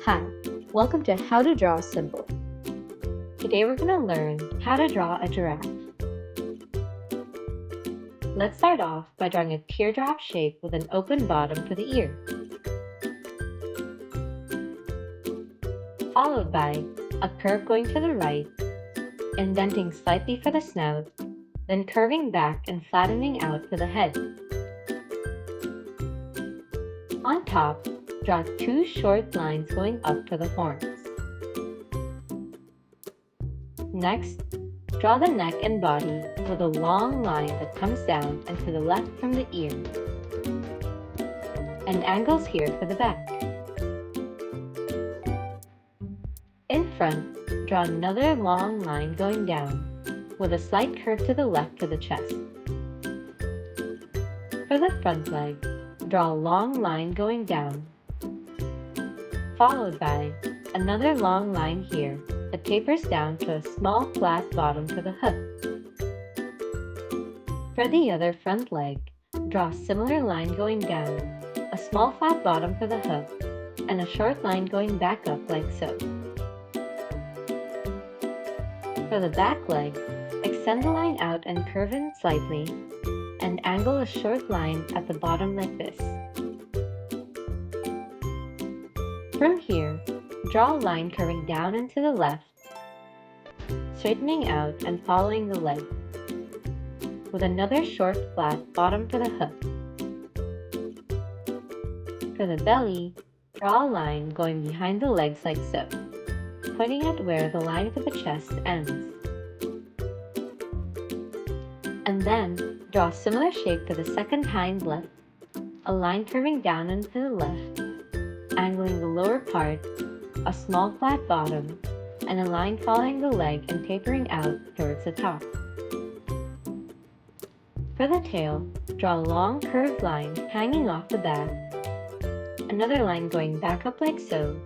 Hi, welcome to How to Draw Simple. Today we're going to learn how to draw a giraffe. Let's start off by drawing a teardrop shape with an open bottom for the ear, followed by a curve going to the right, indenting slightly for the snout, then curving back and flattening out for the head. On top, draw two short lines going up for the horns. Next, draw the neck and body with a long line that comes down and to the left from the ear, and angles here for the back. In front, draw another long line going down, with a slight curve to the left for the chest. For the front leg, draw a long line going down, followed by another long line here that tapers down to a small flat bottom for the hoof. For the other front leg, draw a similar line going down, a small flat bottom for the hoof, and a short line going back up like so. For the back leg, extend the line out and curve in slightly, and angle a short line at the bottom like this. From here, draw a line curving down and to the left, straightening out and following the leg, with another short flat bottom for the hoof. For the belly, draw a line going behind the legs like so, pointing at where the line for the chest ends. And then, draw a similar shape for the second hind leg, a line curving down and to the left, angling the lower part, a small flat bottom, and a line following the leg and tapering out towards the top. For the tail, draw a long curved line hanging off the back, another line going back up like so,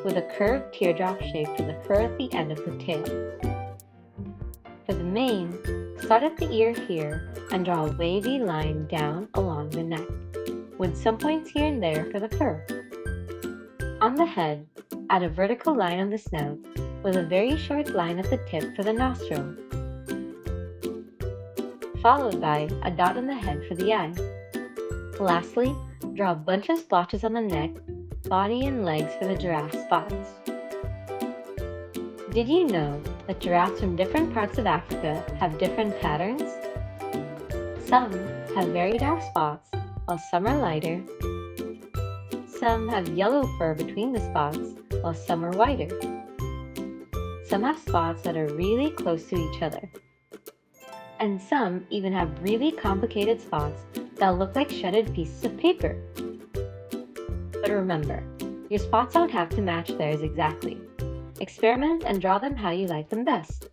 with a curved teardrop shape for the fur at the end of the tail. For the mane, start at the ear here and draw a wavy line down along the neck, with some points here and there for the fur. On the head, add a vertical line on the snout with a very short line at the tip for the nostril, followed by a dot on the head for the eye. Lastly, draw a bunch of splotches on the neck, body, and legs for the giraffe spots. Did you know that giraffes from different parts of Africa have different patterns? Some have very dark spots, while some are lighter. Some have yellow fur between the spots, while some are whiter. Some have spots that are really close to each other. And some even have really complicated spots that look like shredded pieces of paper. But remember, your spots don't have to match theirs exactly. Experiment and draw them how you like them best.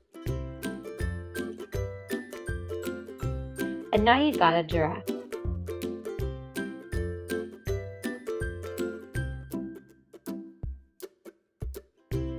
And now you've got a giraffe.